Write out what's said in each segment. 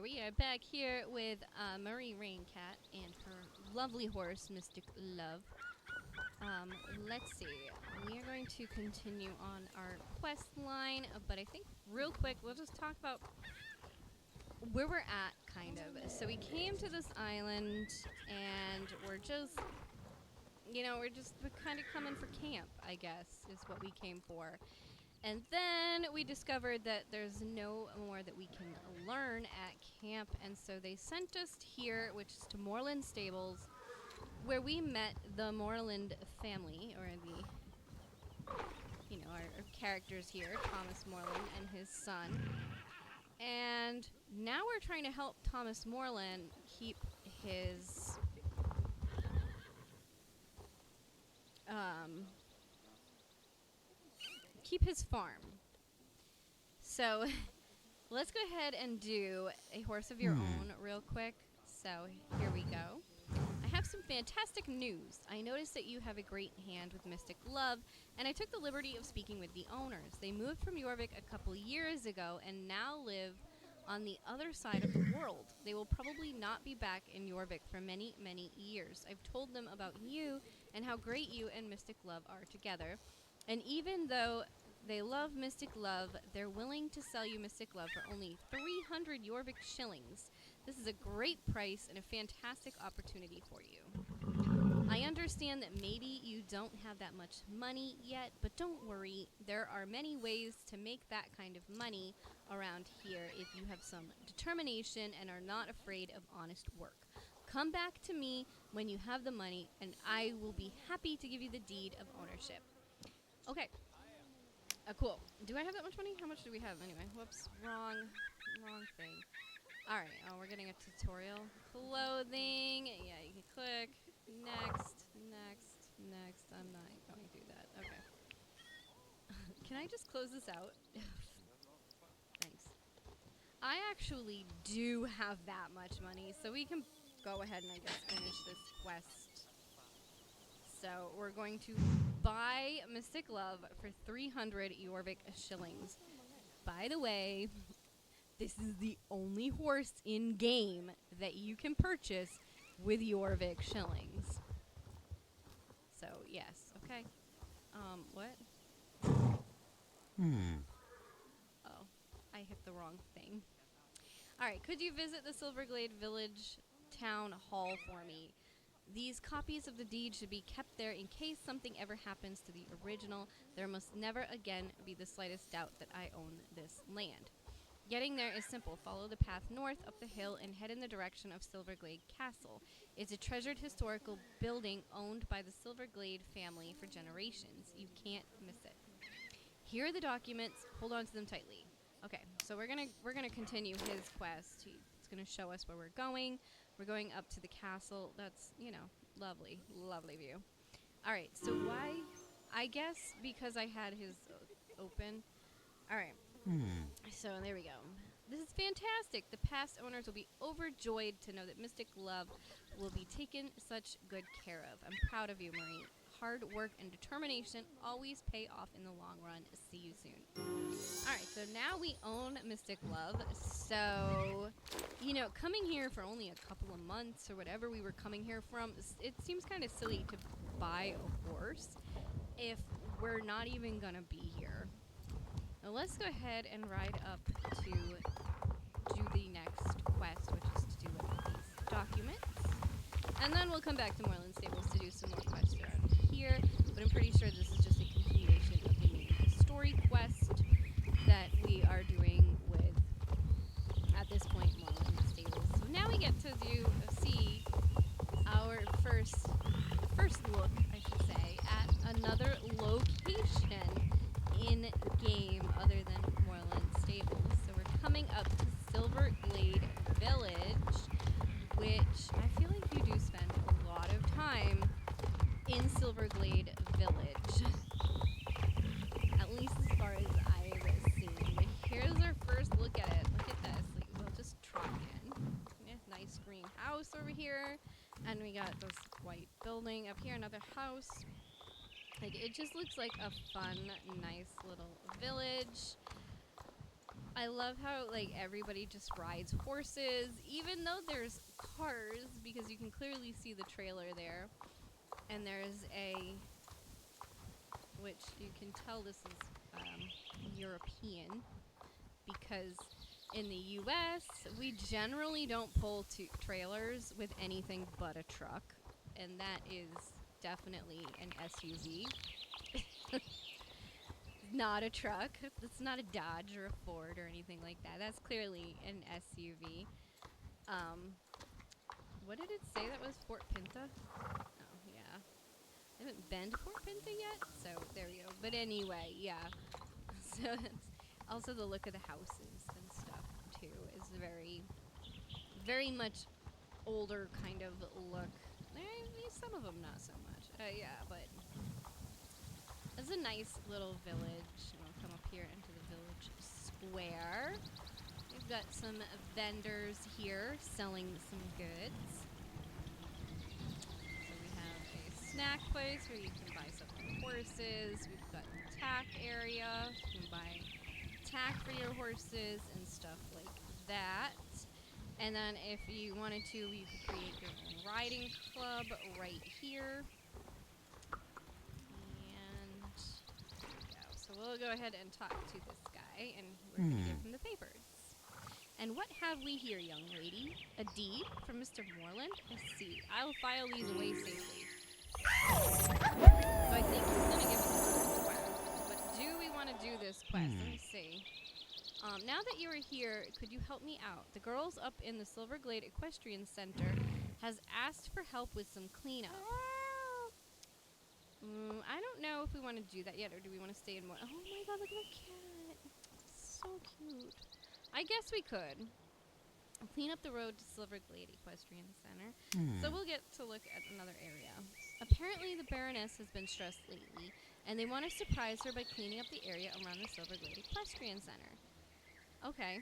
there, we are back here with Marie Raincat and her lovely horse, Mystic Love. Um, let's see. We are going to continue on our quest line, but I think real quick we'll just talk about where we're at, kind of. So we came to this island, and we're kind of coming for camp, I guess, is what we came for. And then we discovered that there's no more that we can learn at camp, and so they sent us here, which is to Moreland Stables, where we met the Moreland family, or our characters here, Thomas Moreland and his son. And now we're trying to help Thomas Moreland his um, keep his farm. So let's go ahead and do a horse of your own real quick. So here we go. I have some fantastic news. I noticed that you have a great hand with Mystic Love, and I took the liberty of speaking with the owners. They moved from Jorvik a couple years ago and now live on the other side of the world. They will probably not be back in Jorvik for many, many years. I've told them about you and how great you and Mystic Love are together. And even though they love Mystic Love, they're willing to sell you Mystic Love for only 300 Jorvik shillings. This is a great price and a fantastic opportunity for you. I understand that maybe you don't have that much money yet, but don't worry. There are many ways to make that kind of money around here if you have some determination and are not afraid of honest work. Come back to me when you have the money, and I will be happy to give you the deed of ownership. Okay. Cool. Do I have that much money? How much do we have anyway? Whoops. Wrong thing. Alright, we're getting a tutorial. Clothing. Yeah, you can click. Next. I'm not going to do that. Okay. Can I just close this out? Thanks. I actually do have that much money, so we can go ahead and I guess finish this quest. So we're going to buy Mystic Love for 300 Jorvik shillings. By the way, this is the only horse in game that you can purchase with Jorvik shillings. So yes, okay. What? Oh, I hit the wrong thing. Alright, could you visit the Silverglade Village Town Hall for me? These copies of the deed should be kept there in case something ever happens to the original. There must never again be the slightest doubt that I own this land. Getting there is simple. Follow the path north up the hill and head in the direction of Silverglade Castle. It's a treasured historical building owned by the Silverglade family for generations. You can't miss it. Here are the documents. Hold on to them tightly. Okay, so we're gonna continue his quest. He's gonna show us where we're going. We're going up to the castle. That's, lovely view. All right, so why? I guess because I had his open. All right. So there we go. This is fantastic. The past owners will be overjoyed to know that Mystic Love will be taken such good care of. I'm proud of you, Marie. Hard work and determination always pay off in the long run. See you soon. Alright, so now we own Mystic Love. So, coming here for only a couple of months or whatever we were coming here from, it seems kind of silly to buy a horse if we're not even gonna be here. Now let's go ahead and ride up to do the next quest, which is to do with these documents. And then we'll come back to Moreland Stables to do some more quests around here. But I'm pretty sure this is just a continuation of the main story quest that we are doing with, at this point, Moreland Stables. So now we get to see our first look, I should say, at another location in game other than Moreland Stables. So we're coming up to Silverglade Village, which I feel like you do spend a lot of time in Silverglade Village. At least as far as I've seen. But here's our first look at it. Look at this. Like, we'll just trot in. Yeah, nice green house over here. And we got this white building up here, another house. Like, it just looks like a fun, nice little village. I love how like everybody just rides horses, even though there's cars, because you can clearly see the trailer there. And there's a, which you can tell this is European, because in the U.S. we generally don't pull trailers with anything but a truck, and that is definitely an SUV. Not a truck. It's not a Dodge or a Ford or anything like that. That's clearly an SUV. Um, what did it say that was Fort Pinta? Oh, yeah. I haven't been to Fort Pinta yet, so there we go. But anyway, yeah. So it's also the look of the houses and stuff, too, is very, very much older kind of look. Some of them not so much. Yeah, but it's a nice little village. And I'll come up here into the village square. We've got some vendors here selling some goods. So we have a snack place where you can buy stuff for horses. We've got a tack area. You can buy tack for your horses and stuff like that. And then if you wanted to, you could create your own riding club right here. And there we go. So we'll go ahead and talk to this guy, and we're going to give him the papers. And what have we here, young lady? A deed from Mr. Moreland? I see. I'll file these away safely. So I think he's going to give us a quest. But do we want to do this quest? Let me see. Now that you are here, could you help me out? The girls up in the Silverglade Equestrian Center has asked for help with some cleanup. I don't know if we want to do that yet, or do we want to stay in more? Oh my god, look at that cat. So cute. I guess we could. Clean up the road to Silverglade Equestrian Center. So we'll get to look at another area. Apparently the Baroness has been stressed lately, and they want to surprise her by cleaning up the area around the Silverglade Equestrian Center. Okay.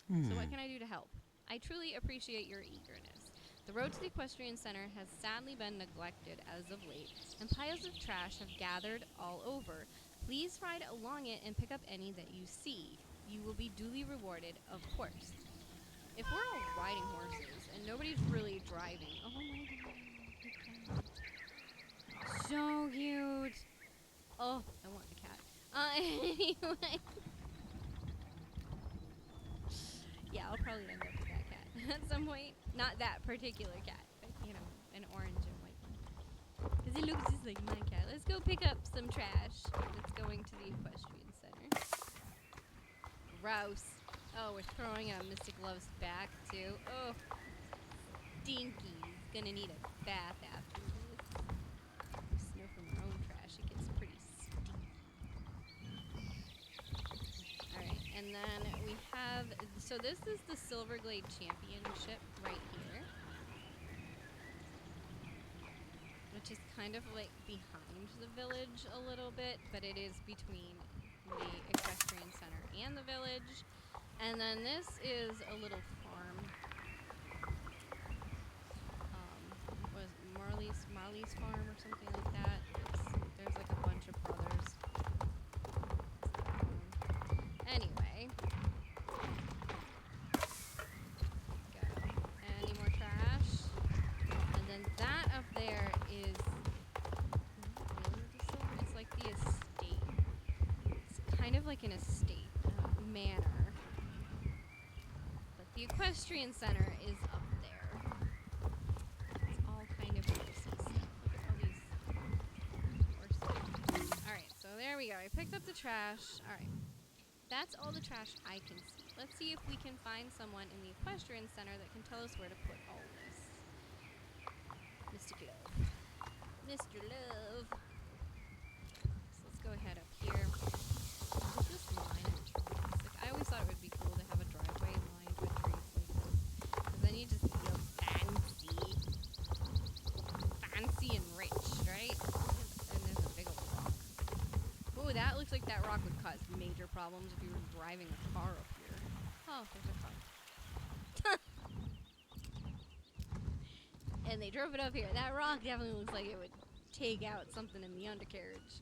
So what can I do to help? I truly appreciate your eagerness. The road to the Equestrian Center has sadly been neglected as of late, and piles of trash have gathered all over. Please ride along it and pick up any that you see. You will be duly rewarded, of course. If we're all riding horses and nobody's really driving, oh my god, so cute. Oh, I want the cat. Anyway. Yeah, I'll probably end up with that cat at some point. Not that particular cat, but, you know, an orange and white one. Because he looks just like my cat. Let's go pick up some trash that's going to the Equestrian Center. Gross. Oh, we're throwing out Mystic Love's back, too. Oh, Stinky's gonna need a bath after this. Snow from our own trash. It gets pretty stinky. Alright, and then we have, so this is the Silverglade Championship right here, which is kind of like behind the village a little bit, but it is between the Equestrian Center and the village. And then this is a little farm. Was Marley's farm or something like that. There's like a bunch of brothers. Anyway. Go. Any more trash? And then that up there is it's like the estate. It's kind of like an estate manor. But the Equestrian Center is up there. It's all kind of horsey stuff. Look at all these horses. Alright, so there we go. I picked up the trash. Alright. That's all the trash I can see. Let's see if we can find someone in the Equestrian Center that can tell us where to put all this. Mr. Glove. Mr. Love. So let's go ahead up here. Is this line of trees? Like, I always thought it would be cool to have a driveway lined with trees like this. Because then you just feel fancy. Fancy and rich, right? And there's a big old rock. Ooh, that looks like that rock would cause major problems if you were driving a car up here. Oh, there's a car. And they drove it up here. That rock definitely looks like it would take out something in the undercarriage.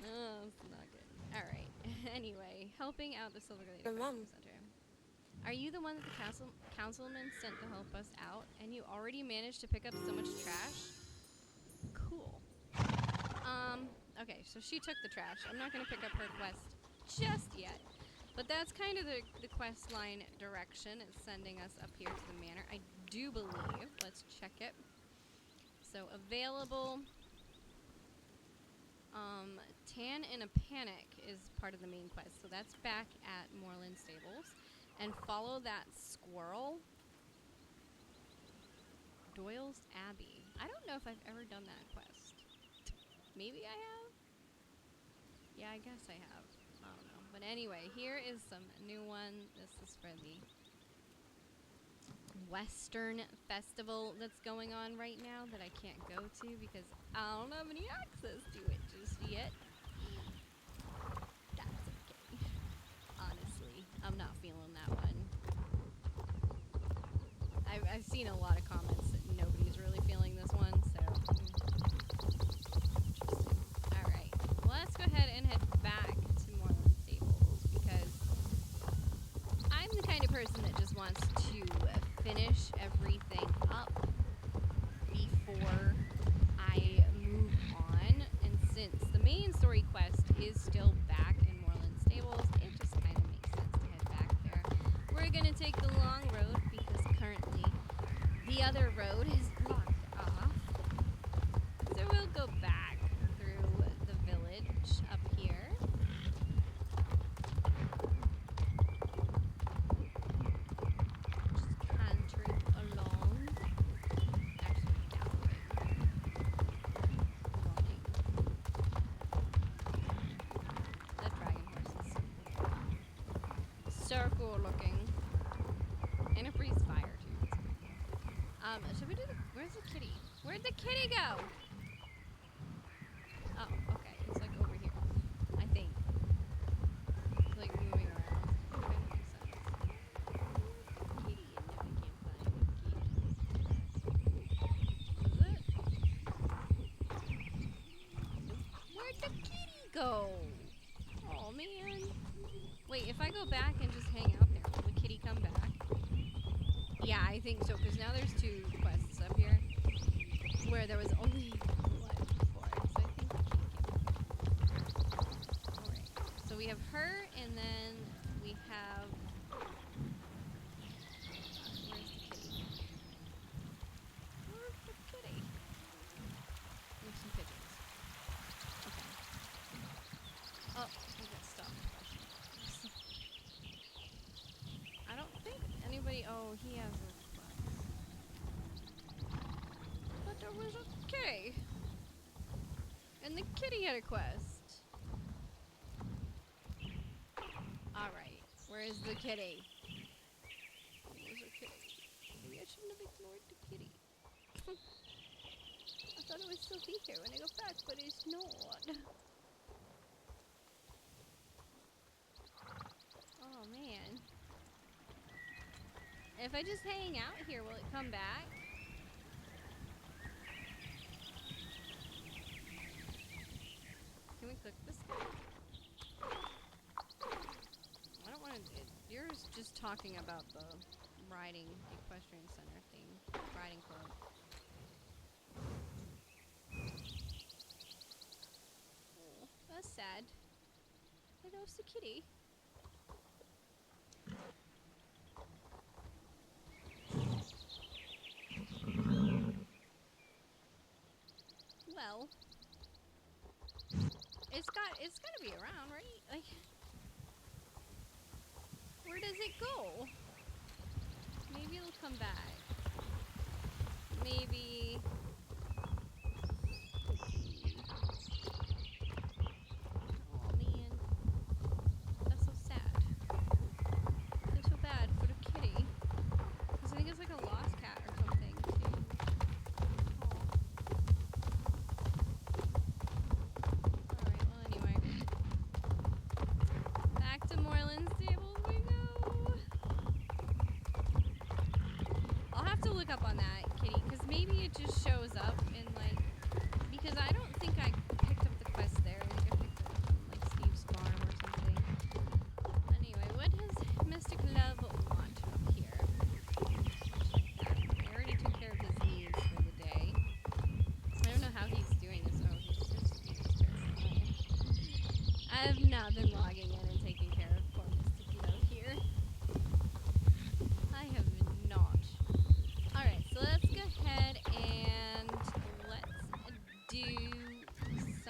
Oh, it's not good. Alright. Anyway, helping out the Silverglade Your mom. Equestrian Center. Are you the one that the councilman sent to help us out, and you already managed to pick up so much trash? Cool. Okay, so she took the trash. I'm not gonna pick up her quest just yet. But that's kind of the quest line direction. It's sending us up here to the manor. I do believe. Let's check it. So, available. Tan in a Panic is part of the main quest. So that's back at Moorland Stables. And follow that squirrel. Doyle's Abbey. I don't know if I've ever done that quest. Maybe I have? Yeah, I guess I have. I don't know. But anyway, here is some new one. This is for the Western Festival that's going on right now that I can't go to because I don't have any access to it just yet. That's okay. Honestly, I'm not feeling that one. I've seen a lot of comments that nobody's really feeling this one, so interesting. Alright, well, let's go ahead and head back to Moorland Stables because I'm the kind of person that just wants to finish everything up before I move on, and since the main story quest is still back in Moorland Stables, it just kind of makes sense to head back there. We're gonna take the long road because currently the other road is blocked off, so we'll go back through the village up here. Canter along. Actually, galloping. Walking. The dragon horse is so cool looking. And it breathes fire too. Should we do the where's the kitty? Where'd the kitty go? Oh, okay. It's like over here. I think. It's like moving around. It kind of makes sense. Kitty, and now we can't find the kitty. Is it? Nope. Where'd the kitty go? Oh man. Wait, if I go back and just hang out there, will the kitty come back? Yeah, I think so, because now there's two quests up here where there was only one before, so I think we can get her. Alright, so we have her, and then we have... where's the kitty? Where's the kitty? There's some pigeons. Okay. Oh, we got stuff. I don't think anybody... oh, he has a quest. But there was a kitty. And the kitty had a quest. Alright, where is the kitty? Where's the kitty? Maybe I shouldn't have ignored the kitty. I thought it would still be here when I go back, but it's not. Oh man. If I just hang out here, will it come back? Can we click this guy? I don't want to... you're just talking about the riding equestrian center thing. Riding club. Oh, that's sad. There goes the kitty. Well, it's gotta be around, right? Like, where does it go? Maybe it'll come back. Maybe. Oh man, that's so sad. I feel so bad for the kitty. 'Cause I think it's like a lost cat or something too. Alright, well anyway. Back to Moorland Stables we go. I'll have to look up on that kitty, because maybe it just shows up in like, because I don't think I picked up the quest there. I think I picked it up on like Steve's farm or something.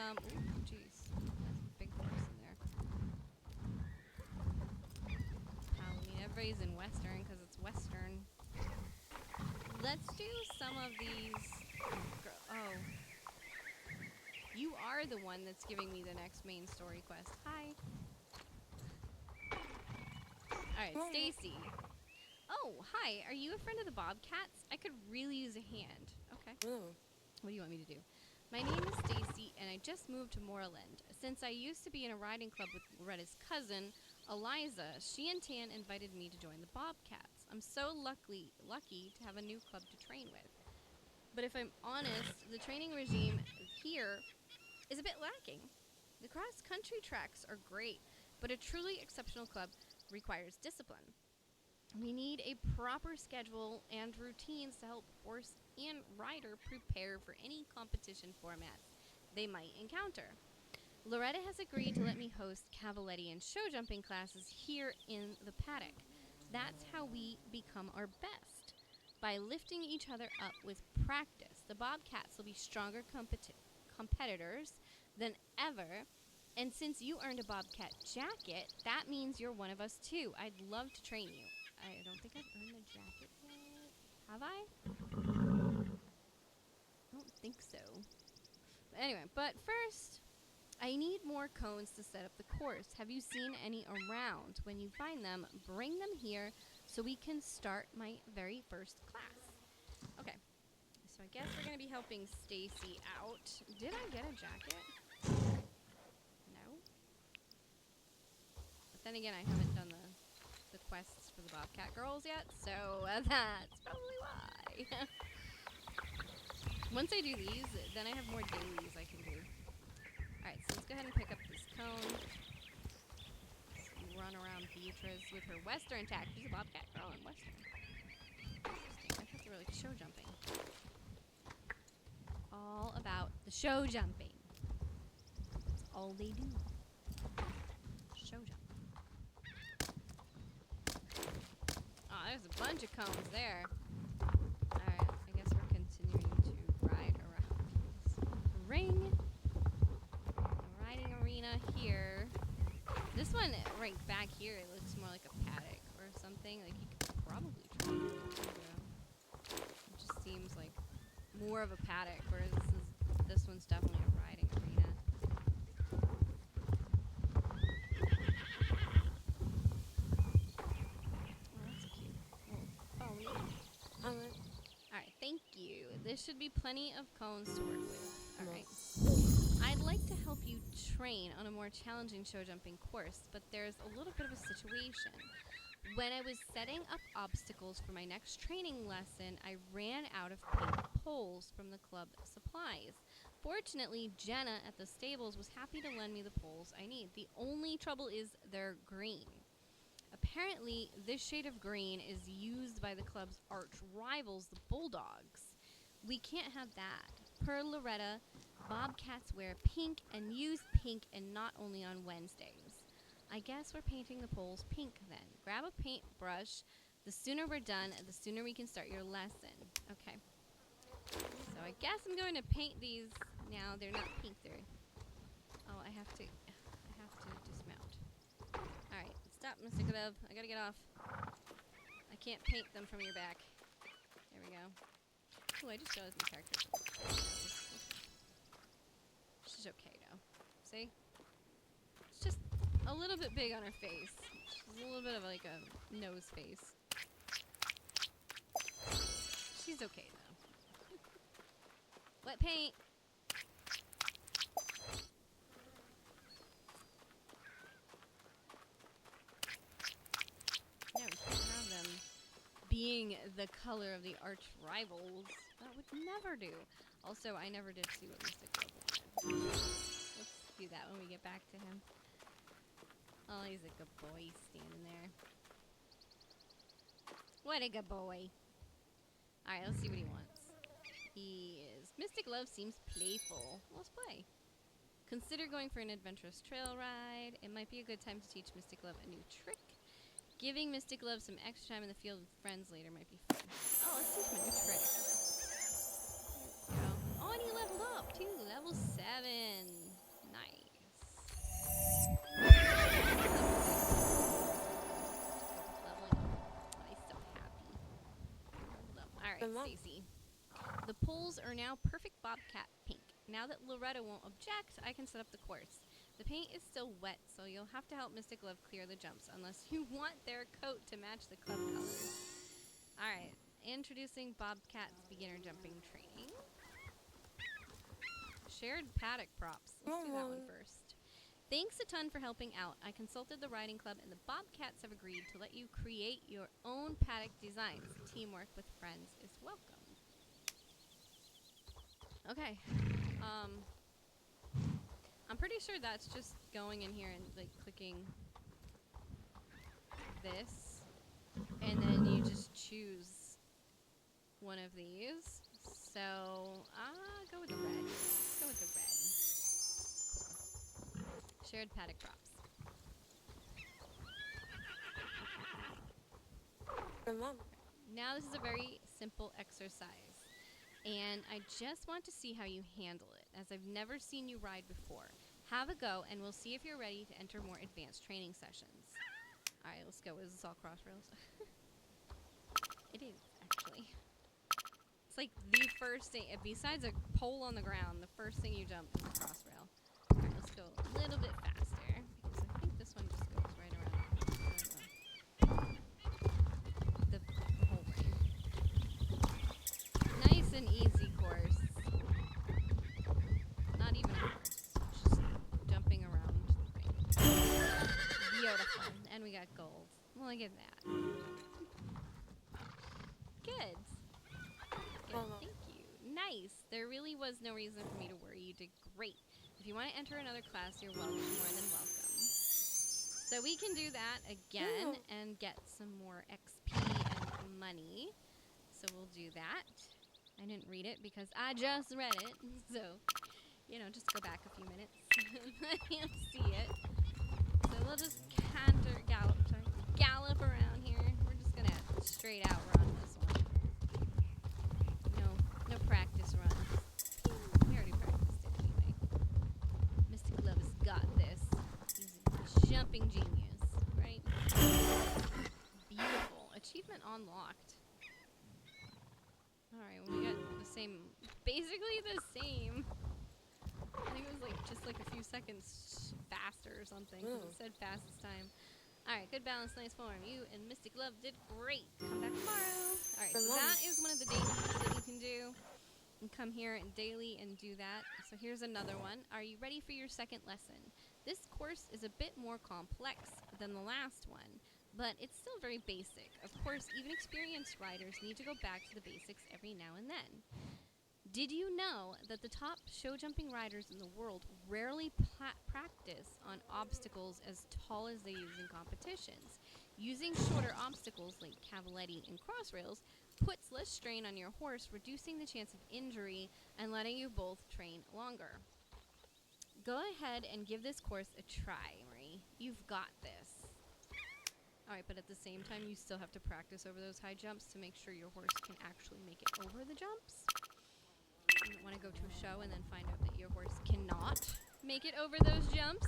some... Ooh, jeez. That's a big horse in there. Halloween. Everybody's in Western because it's Western. Let's do some of these... Oh. You are the one that's giving me the next main story quest. Hi. Alright, Stacy. Oh, hi. Are you a friend of the Bobcats? I could really use a hand. Okay. Oh. What do you want me to do? My name is Stacy, and I just moved to Moreland. Since I used to be in a riding club with Loretta's cousin, Eliza, she and Tan invited me to join the Bobcats. I'm so lucky to have a new club to train with. But if I'm honest, the training regime here is a bit lacking. The cross-country tracks are great, but a truly exceptional club requires discipline. We need a proper schedule and routines to help horse and rider prepare for any competition formats they might encounter. Loretta has agreed to let me host cavaletti and show jumping classes here in the paddock. That's how we become our best. By lifting each other up with practice, the Bobcats will be stronger competitors than ever. And since you earned a Bobcat jacket, that means you're one of us too. I'd love to train you. I don't think I've earned the jacket yet. Have I? I don't think so. But anyway, but first, I need more cones to set up the course. Have you seen any around? When you find them, bring them here so we can start my very first class. Okay, so I guess we're going to be helping Stacy out. Did I get a jacket? No. But then again, I haven't done the quests for the Bobcat girls yet, so that's probably why. Once I do these, then I have more dailies I can do. Alright, so let's go ahead and pick up this cone. Let's run around Beatrice with her Western attack. She's a Bobcat girl in Western. Interesting. I thought they were like show jumping. All about the show jumping. That's all they do. Show jump. Oh, there's a bunch of cones there. Alright, I guess we're continuing to ride around this ring. The riding arena here. This one, right back here, it looks more like a paddock or something. Like, you could probably try it. It just seems like more of a paddock, whereas this one's definitely a riding arena. Alright, thank you. There should be plenty of cones to work with. Alright. I'd like to help you train on a more challenging show jumping course, but there's a little bit of a situation. When I was setting up obstacles for my next training lesson, I ran out of pink poles from the club supplies. Fortunately, Jenna at the stables was happy to lend me the poles I need. The only trouble is they're green. Apparently, this shade of green is used by the club's arch rivals, the Bulldogs. We can't have that. Per Loretta, Bobcats wear pink and use pink, and not only on Wednesdays. I guess we're painting the poles pink then. Grab a paintbrush. The sooner we're done, the sooner we can start your lesson. Okay. So I guess I'm going to paint these now. They're not pink. Oh, I have to dismount. Alright. Stop, Mr. Glove. I gotta get off. I can't paint them from your back. There we go. Ooh, I just realized my character. She's okay now. See? It's just a little bit big on her face. She's a little bit of like a nose face. She's okay though. Wet paint! Yeah, we can't have them being the color of the arch rivals. That would never do. Also, I never did see what Mr. Glove wanted. Let's do that when we get back to him. Oh, he's a good boy standing there. What a good boy. Alright, let's see what he wants. He is... Mystic Love seems playful. Let's play. Consider going for an adventurous trail ride. It might be a good time to teach Mystic Love a new trick. Giving Mystic Love some extra time in the field with friends later might be fun. Oh, let's teach him a new trick. There we go. Oh, and he leveled up, too. Level 7. Mom. Stacy. The poles are now perfect bobcat pink. Now that Loretta won't object, I can set up the course. The paint is still wet, so you'll have to help Mystic Love clear the jumps, unless you want their coat to match the club colors. Alright, introducing Bobcat's beginner jumping training. Shared paddock props. Let's do that one first. Thanks a ton for helping out. I consulted the riding club, and the Bobcats have agreed to let you create your own paddock designs. Teamwork with friends is welcome. Okay. I'm pretty sure that's just going in here and like clicking this, and then you just choose one of these. So, go with the red. Go with the red. Shared paddock props. Mom. Now this is a very simple exercise, and I just want to see how you handle it, as I've never seen you ride before. Have a go, and we'll see if you're ready to enter more advanced training sessions. Alright, let's go. Is this all cross rails? It is, actually. It's like the first thing, besides a pole on the ground, the first thing you jump is a cross rail. Alright, let's go a little bit faster, because I think this one just goes right around the whole ring. Nice and easy course. Not even a course, just jumping around the ring. Beautiful. And we got gold. Look at that. Good. Good, thank you. Nice. There really was no reason for me to worry. You did great. If you want to enter another class, you're welcome, more than welcome. So we can do that again and get some more XP and money. So we'll do that. I didn't read it because I just read it. So, you know, just go back a few minutes. You'll see it. So we'll just gallop around here. We're just gonna straight out run this one. No practice runs. We already practiced it anyway. Mystic Love has got this. He's a jumping genius, right? Beautiful. Achievement unlocked. Alright, well, we got the same, basically the same. I think it was like just like a few seconds faster or something. It said fastest time. Alright, good balance, nice form. You and Mystic Love did great. Come back tomorrow. Alright, so that is one of the dailies that you can do. And come here and daily and do that. So here's another one. Are you ready for your second lesson? This course is a bit more complex than the last one, but it's still very basic. Of course, even experienced riders need to go back to the basics every now and then. Did you know that the top show jumping riders in the world rarely practice on obstacles as tall as they use in competitions? Using shorter obstacles like cavaletti and cross rails puts less strain on your horse, reducing the chance of injury and letting you both train longer. Go ahead and give this course a try, Marie. You've got this. Alright, but at the same time, you still have to practice over those high jumps to make sure your horse can actually make it over the jumps. You don't want to go to a show and then find out that your horse cannot make it over those jumps,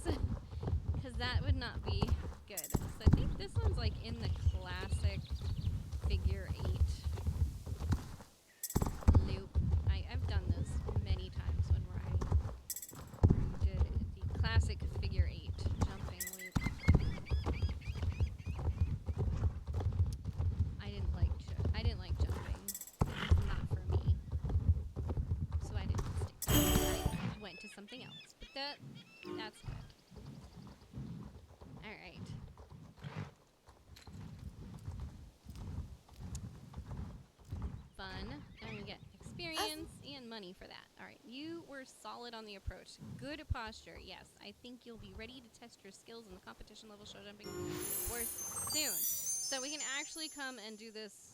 because that would not be good. So I think this one's like in the classic figure 8 loop. I've done this many times when riding. We did the classic figure 8 jumping loop. I didn't like jumping. It was not for me. So I didn't stick to it. I went to something else. But that's good. Alright. Fun. And we get experience and money for that. Alright, you were solid on the approach. Good posture. Yes, I think you'll be ready to test your skills in the competition level show jumping course soon. So we can actually come and do this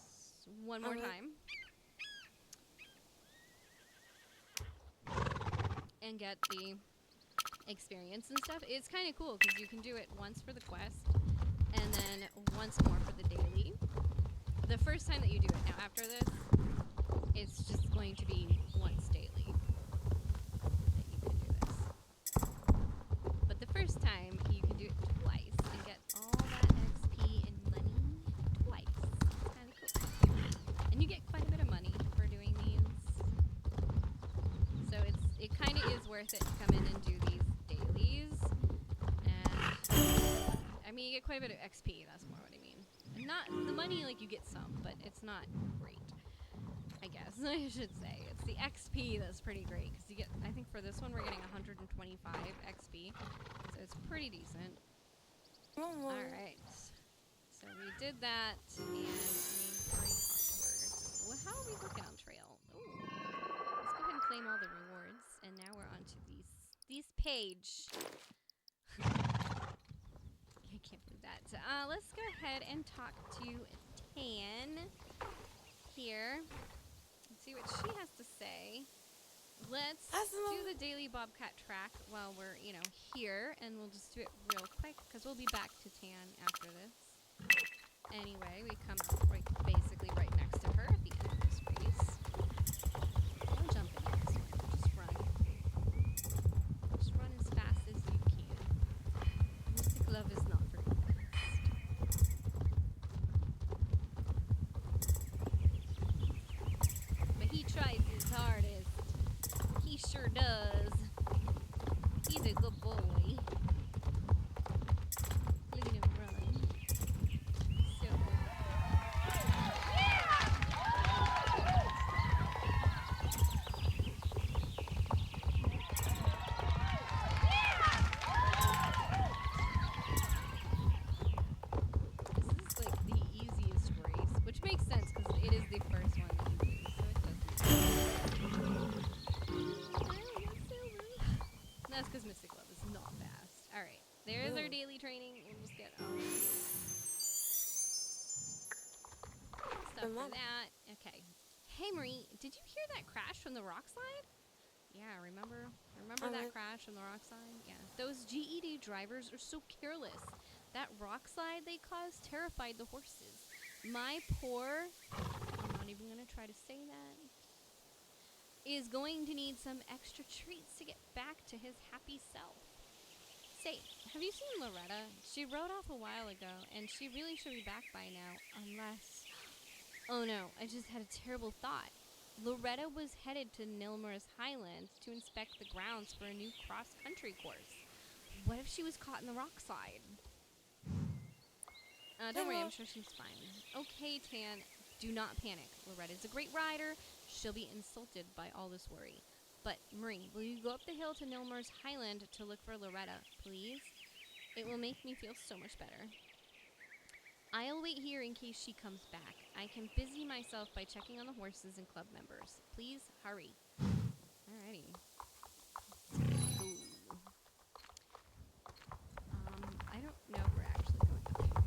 one more time. And get the experience and stuff. It's kind of cool because you can do it once for the quest and then once more for the daily. The first time that you do it, now after this, it's just going to be once daily that you can do this. But the first time, you can do it twice and get all that XP and money twice. It's kind of cool. And you get quite a bit of money it kind of is worth it to come in and do these dailies. And I mean, you get quite a bit of XP. That's more what I mean. And not the money, like you get some, but it's not great. I guess I should say it's the XP that's pretty great because you get. I think for this one we're getting 125 XP, so it's pretty decent. All right. So we did that, and we already talked to her. Well, how are we looking on trail? Ooh. Let's go ahead and claim all the rewards, and now we're on to these page. I can't believe that. Let's go ahead and talk to Tan here. Let's see what she has to say. Let's do the daily Bobcat track while we're, here, and we'll just do it real quick because we'll be back to Tan after this. Anyway, we come basically right next to her at the end of this race. Don't jump in this one. Just run. Just run as fast as you can. Mystic Love is not very fast. But he tries his hardest. He sure does. He's a good boy. Look at him run. So this is like the easiest race, which makes sense because it is the first one that you do, so it doesn't. That's because Mystic Love is not fast. Alright, there's our daily training. We'll just get all stuff for that. Okay. Hey Marie, did you hear that crash from the rock slide? Yeah, remember that crash from the rock slide? Yeah. Those GED drivers are so careless. That rock slide they caused terrified the horses. My poor, I'm not even going to try to say that, is going to need some extra treats to get back to his happy self. Say, have you seen Loretta? She rode off a while ago, and she really should be back by now, unless... Oh no, I just had a terrible thought. Loretta was headed to Nilmer's Highlands to inspect the grounds for a new cross-country course. What if she was caught in the rock slide? Don't worry, I'm sure she's fine. Okay, Tan, do not panic. Loretta's a great rider. She'll be insulted by all this worry. But, Marie, will you go up the hill to Nilmer's Highland to look for Loretta, please? It will make me feel so much better. I'll wait here in case she comes back. I can busy myself by checking on the horses and club members. Please, hurry. Alrighty. Ooh. I don't know if we're actually going up there.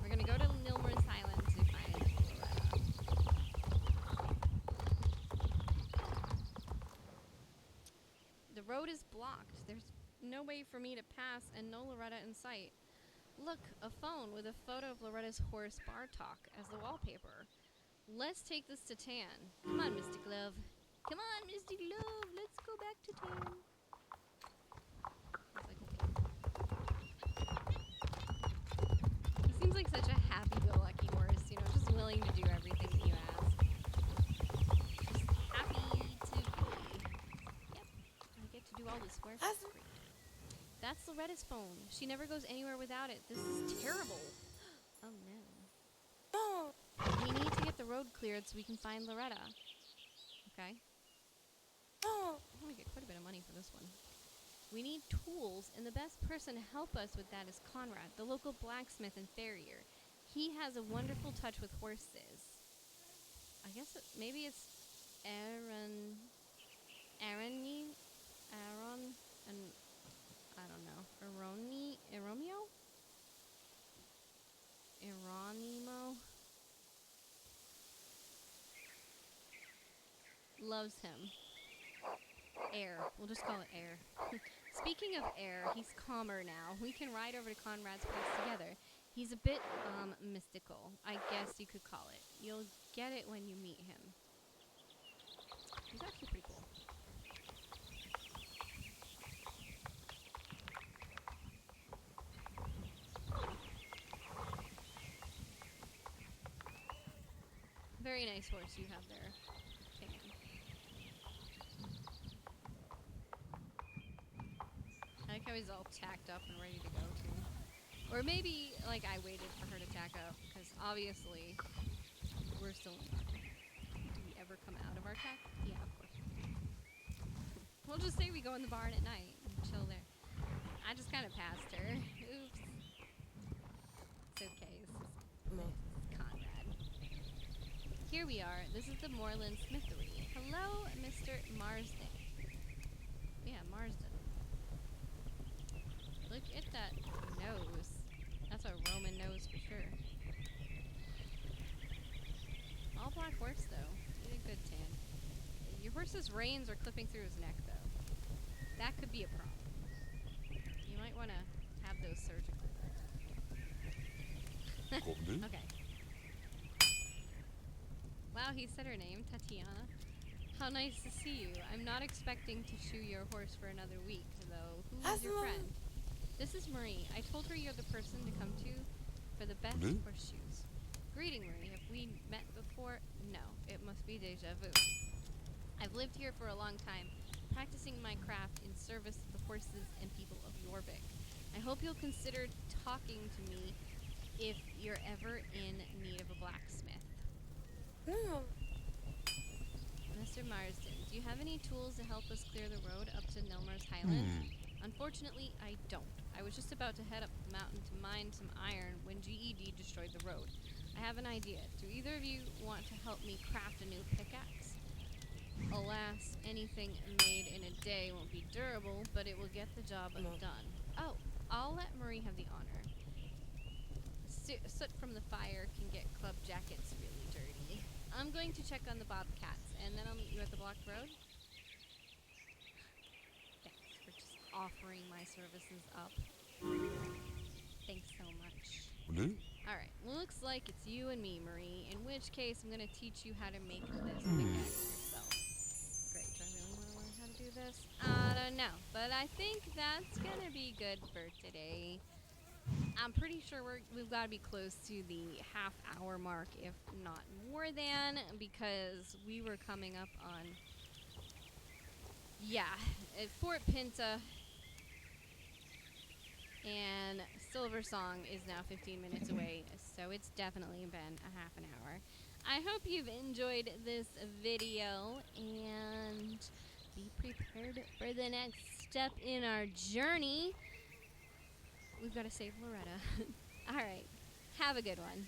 We're gonna go to Nilmer's Highland to find Loretta. The road is blocked. There's no way for me to pass and no Loretta in sight. Look, a phone with a photo of Loretta's horse Bartok as the wallpaper. Let's take this to Tan. Come on, Mystic Love. Come on, Mystic Love. Let's go back to Tan. He seems like such a happy-go-lucky horse, just willing to do everything that you ask. Just happy to be. Yep, I get to do all this work. That's great. That's Loretta's phone. She never goes anywhere without it. This is terrible. Oh no. We need to get the road cleared so we can find Loretta. Okay. I'm gonna get quite a bit of money for this one. We need tools, and the best person to help us with that is Conrad, the local blacksmith and farrier. He has a wonderful touch with horses. I guess maybe it's Aaron, and I don't know. Eronimo? Loves him. Air. We'll just call it Air. Speaking of Air, he's calmer now. We can ride over to Conrad's place together. He's a bit, mystical. I guess you could call it. You'll get it when you meet him. He's actually pretty cool. Very nice horse you have there, Tan. I was all tacked up and ready to go too. Or maybe, like, I waited for her to tack up, because obviously we're still in tack. Do we ever come out of our tack? Yeah, of course. We'll just say we go in the barn at night and chill there. I just kind of passed her. Oops. It's okay. This is Conrad. Here we are. This is the Moreland Smithery. Hello, Mr. Marsden. Yeah, Marsden. Look at that nose. That's a Roman nose for sure. All black horse, though. Need a good tan. Your horse's reins are clipping through his neck, though. That could be a problem. You might want to have those surgically. Okay. Wow, he said her name, Tatiana. How nice to see you. I'm not expecting to shoe your horse for another week, though. Who is your friend? This is Marie. I told her you're the person to come to for the best horseshoes. Greeting, Marie. Have we met before? No. It must be deja vu. I've lived here for a long time, practicing my craft in service of the horses and people of Jorvik. I hope you'll consider talking to me if you're ever in need of a blacksmith. Mr. Marsden, do you have any tools to help us clear the road up to Nelmar's Highland? Unfortunately, I don't. I was just about to head up the mountain to mine some iron when GED destroyed the road. I have an idea. Do either of you want to help me craft a new pickaxe? Alas, anything made in a day won't be durable, but it will get the job done. Oh, I'll let Marie have the honor. Soot from the fire can get club jackets really dirty. I'm going to check on the bobcats, and then I'll meet you at the blocked road. Thanks for just offering my services up. Thanks so much. Alright, looks like it's you and me, Marie, in which case I'm going to teach you how to make this pickaxe yourself. Great, do I really want to learn how to do this? I don't know, but I think that's going to be good for today. I'm pretty sure we've got to be close to the half-hour mark, if not more than, because we were coming up on, at Fort Pinta, and Silver Song is now 15 minutes away, so it's definitely been a half an hour. I hope you've enjoyed this video, and be prepared for the next step in our journey. We've got to save Loretta. Alright, have a good one.